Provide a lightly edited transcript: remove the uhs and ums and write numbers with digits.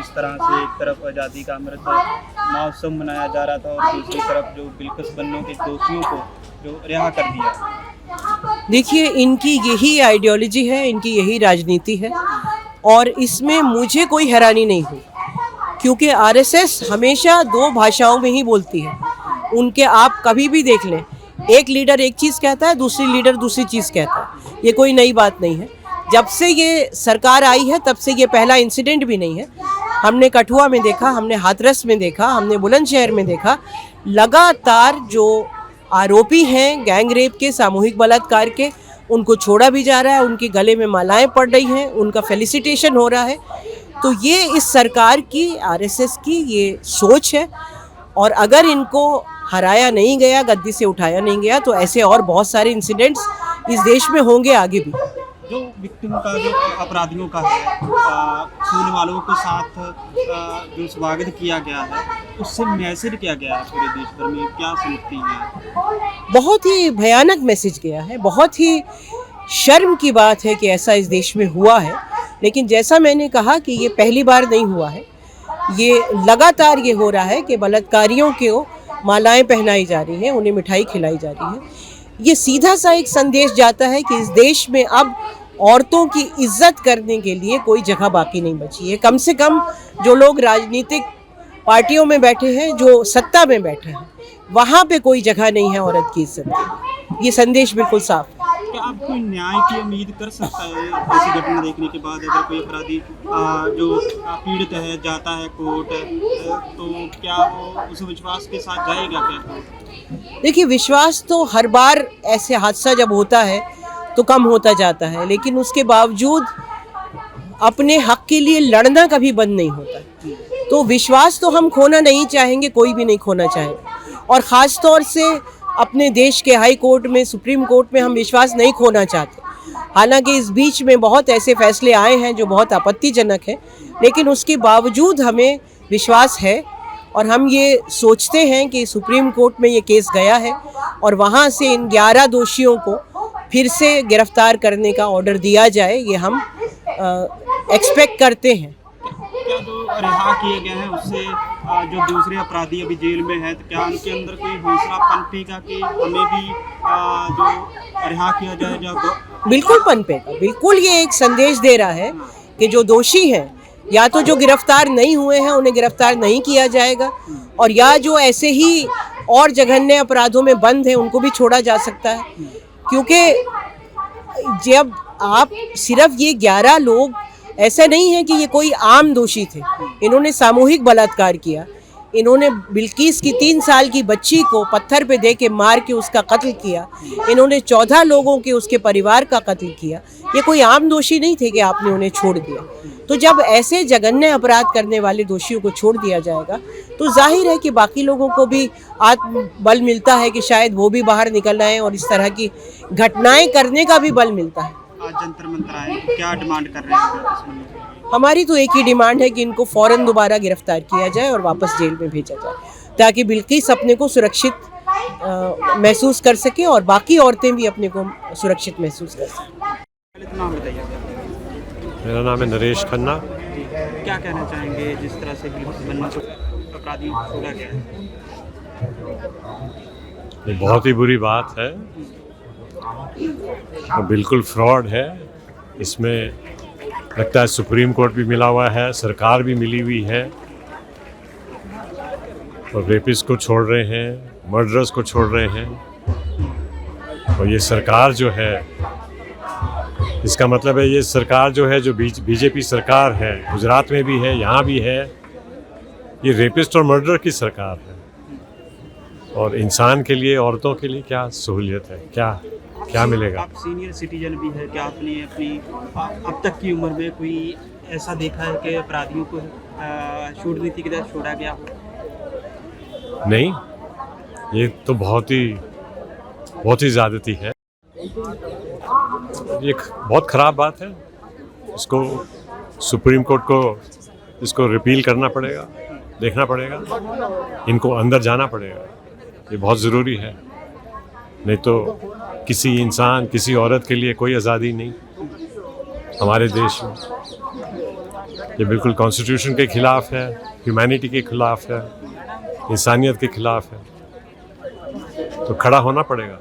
जिस तरह से एक तरफ आज़ादी का अमृत महोत्सव मनाया जा रहा था और दूसरी तरफ जो बिल्किस बन्नो के दोषियों को जो रिहा कर दिया। देखिए, इनकी यही आइडियोलॉजी है, इनकी यही राजनीति है और इसमें मुझे कोई हैरानी नहीं हुई, क्योंकि आरएसएस हमेशा दो भाषाओं में ही बोलती है। उनके आप कभी भी देख लें, एक लीडर एक चीज़ कहता है, दूसरी लीडर दूसरी चीज़ कहता है। ये कोई नई बात नहीं है। जब से ये सरकार आई है तब से ये पहला इंसिडेंट भी नहीं है। हमने कठुआ में देखा, हमने हाथरस में देखा, हमने बुलंदशहर में देखा। लगातार जो आरोपी हैं गैंग रेप के, सामूहिक बलात्कार के, उनको छोड़ा भी जा रहा है, उनके गले में मालाएं पड़ रही हैं, उनका फेलिसिटेशन हो रहा है। तो ये इस सरकार की, आरएसएस की ये सोच है और अगर इनको हराया नहीं गया, गद्दी से उठाया नहीं गया, तो ऐसे और बहुत सारे इंसिडेंट्स इस देश में होंगे आगे भी। जो विक्टिम का जो अपराधियों का है, छूने वालों के साथ जो स्वागत किया गया है, उससे मैसेज किया गया है पूरे देश भर में, क्या समझती हैं? बहुत ही भयानक मैसेज गया है। बहुत ही शर्म की बात है कि ऐसा इस देश में हुआ है। लेकिन जैसा मैंने कहा कि ये पहली बार नहीं हुआ है, ये लगातार ये हो रहा है कि बलात्कारियों को मालाएं पहनाई जा रही हैं, उन्हें मिठाई खिलाई जा रही है। ये सीधा सा एक संदेश जाता है कि इस देश में अब औरतों की इज्जत करने के लिए कोई जगह बाकी नहीं बची है। कम से कम जो लोग राजनीतिक पार्टियों में बैठे हैं, जो सत्ता में बैठे हैं, वहाँ पे कोई जगह नहीं है औरत की इज्जत की। ये संदेश बिल्कुल साफ है। क्या आप कोई न्याय की उम्मीद कर सकता है ऐसी घटना देखने के बाद? अगर कोई अपराधी जो पीड़ित है जाता है कोर्ट, तो क्या वो उस विश्वास के साथ जाएगा क्या? देखिए, विश्वास तो हर बार ऐसे हादसा जब होता है तो कम होता जाता है, लेकिन उसके बावजूद अपने हक के लिए लड़ना कभी बंद नहीं होता। तो विश्वास तो हम खोना नहीं चाहेंगे, कोई भी नहीं खोना चाहेगा। और ख़ास तौर से अपने देश के हाई कोर्ट में, सुप्रीम कोर्ट में हम विश्वास नहीं खोना चाहते। हालांकि इस बीच में बहुत ऐसे फैसले आए हैं जो बहुत आपत्तिजनक हैं, लेकिन उसके बावजूद हमें विश्वास है और हम ये सोचते हैं कि सुप्रीम कोर्ट में ये केस गया है और वहाँ से इन 11 दोषियों को फिर से गिरफ्तार करने का ऑर्डर दिया जाए, ये हम एक्सपेक्ट करते हैं। क्या जो रिहा किए गए हैं उससे जो दूसरे अपराधी अभी जेल में हैं, तो क्या उनके अंदर कोई हौसला पनपेगा कि हमें भी जो रिहा किया जाए? बिल्कुल पनपेगा। बिल्कुल ये एक संदेश दे रहा है कि जो दोषी हैं, या तो जो गिरफ्तार नहीं हुए हैं उन्हें गिरफ्तार नहीं किया जाएगा, और या जो ऐसे ही और जघन्य अपराधों में बंद हैं उनको भी छोड़ा जा सकता है। क्योंकि जब आप सिर्फ ये 11 लोग, ऐसा नहीं है कि ये कोई आम दोषी थे। इन्होंने सामूहिक बलात्कार किया, इन्होंने बिल्किस की 3 साल की बच्ची को पत्थर पे दे के मार के उसका कत्ल किया, इन्होंने 14 लोगों के उसके परिवार का कत्ल किया। ये कोई आम दोषी नहीं थे कि आपने उन्हें छोड़ दिया। तो जब ऐसे जघन्य अपराध करने वाले दोषियों को छोड़ दिया जाएगा तो जाहिर है कि बाकी लोगों को भी आत्मबल मिलता है कि शायद वो भी बाहर निकल आए और इस तरह की घटनाएं करने का भी बल मिलता है। आज जंतर मंतर आए, क्या डिमांड कर रहे हैं? हमारी तो एक ही डिमांड है कि इनको फ़ौरन दोबारा गिरफ्तार किया जाए और वापस जेल में भेजा जाए, ताकि बिल्किस अपने को सुरक्षित महसूस कर सके और बाकी औरतें भी अपने को सुरक्षित महसूस कर सकें। नाम बताइए। मेरा नाम है नरेश खन्ना। क्या कहना चाहेंगे जिस तरह से बिल्किस बन्नो को अपराधी छोड़ा गया है? ये बहुत ही बुरी बात है, तो बिल्कुल फ्रॉड है। इसमें लगता है सुप्रीम कोर्ट भी मिला हुआ है, सरकार भी मिली हुई है, और रेपिस्ट को छोड़ रहे हैं, मर्डरर्स को छोड़ रहे हैं। और ये सरकार जो है, इसका मतलब है ये सरकार जो है, जो बीजेपी सरकार है, गुजरात में भी है, यहाँ भी है, ये रेपिस्ट और मर्डर की सरकार है। और इंसान के लिए, औरतों के लिए क्या सहूलियत है, क्या मिलेगा? आप सीनियर सिटीजन भी है, क्या आपने अपनी अब तक की उम्र में कोई ऐसा देखा है कि अपराधियों को छूट नीति के तहत छोड़ा गया हो? नहीं, ये तो बहुत ही ज़्यादती है। ये बहुत ख़राब बात है। इसको सुप्रीम कोर्ट को इसको रिपील करना पड़ेगा, देखना पड़ेगा, इनको अंदर जाना पड़ेगा। ये बहुत ज़रूरी है, नहीं तो किसी इंसान, किसी औरत के लिए कोई आज़ादी नहीं हमारे देश में। ये बिल्कुल कॉन्स्टिट्यूशन के खिलाफ है, ह्यूमैनिटी के खिलाफ है, इंसानियत के खिलाफ है। तो खड़ा होना पड़ेगा।